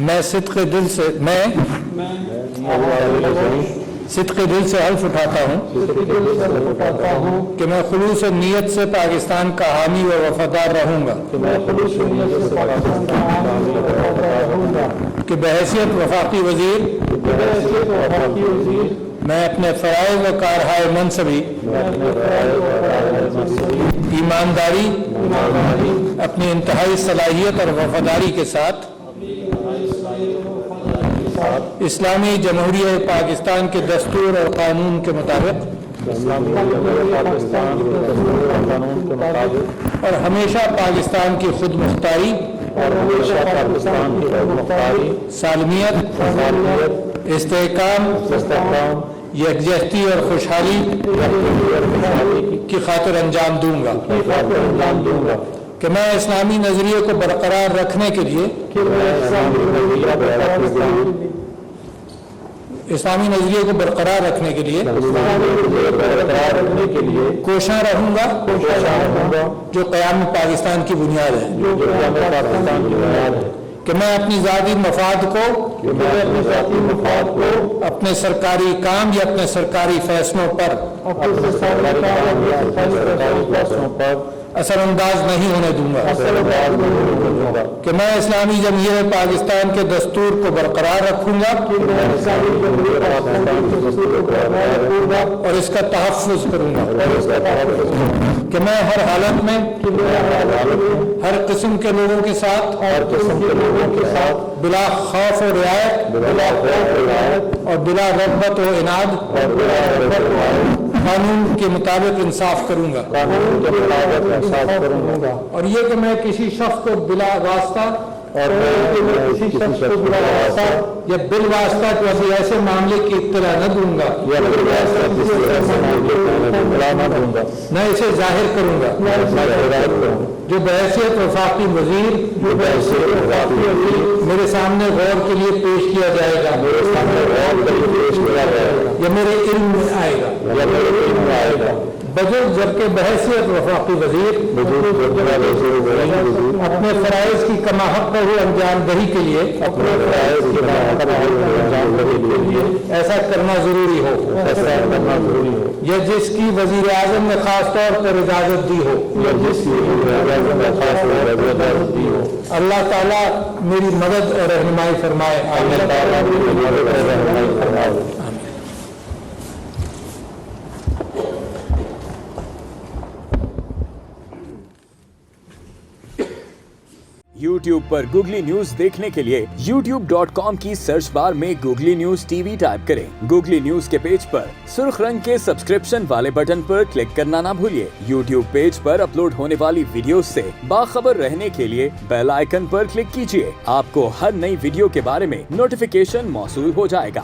मैं सिद्क़ दिल से हल्फ उठाता हूँ कि मैं खुलूस नीयत से पाकिस्तान का हामी व वफादार रहूँगा कि बहैसियत वफाकी वज़ीर मैं अपने फ़राइज़ व कारहाय मनसबी ईमानदारी अपनी इंतहाई सलाहियत और वफादारी के साथ इस्लामी जमहूरियत पाकिस्तान के दस्तूर और कानून के मुताबिक और हमेशा पाकिस्तान की खुद मुख्तारी सालमियत इस्तेहकाम यकजहती और खुशहाली की खातिर अंजाम दूंगा कि मैं इस्लामी नज़रिए को बरकरार रखने के लिए कोशिश रहूंगा जो क़याम पाकिस्तान की बुनियाद है कि मैं अपनी ज़ाती मफाद को अपने सरकारी काम या अपने सरकारी फैसलों पर असरअंदाज नहीं होने दूंगा कि मैं इस्लामी जमहूरियत पाकिस्तान के दस्तूर को बरकरार रखूंगा और इसका तहफ़्फ़ुज़ करूंगा कि मैं हर हालत में हर किस्म के लोगों के साथ बिला खौफ और रियायत और बिला रग़बत व इनाद कानून के मुताबिक इंसाफ करूंगा और ये कि मैं किसी शख्स को बिला वास्ता या बिल वास्ता किसी ऐसे मामले की इत्तला न दूंगा न इसे जाहिर करूंगा जो बहैसियत वफाकी वज़ीर मेरे सामने गौर के लिए पेश किया जाएगा या मेरे इल्म में आएगा बजुर्ग जबकि बहैसियत वफाकी वज़ीर अपने फ़राइज़ की कमाहक अंजामदही के लिए ऐसा करना ज़रूरी हो या जिसकी वज़ीर आज़म ने ख़ास तौर पर इजाज़त दी हो अल्लाह ताला मेरी मदद और रहनुमाई फरमाए। YouTube पर गूगली न्यूज देखने के लिए youtube.com की सर्च बार में गूगली न्यूज टीवी टाइप करें। गूगली न्यूज के पेज पर सुर्ख रंग के सब्सक्रिप्शन वाले बटन पर क्लिक करना ना भूलिए। YouTube पेज पर अपलोड होने वाली वीडियोस से बाखबर रहने के लिए बेल आइकन पर क्लिक कीजिए। आपको हर नई वीडियो के बारे में नोटिफिकेशन मौसूल हो जाएगा।